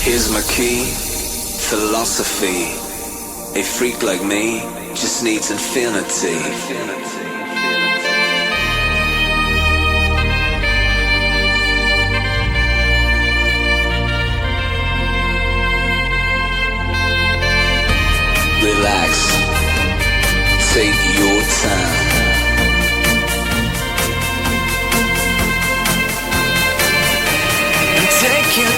Here's my key, philosophy. A freak like me just needs infinity. Relax, take your time. Take your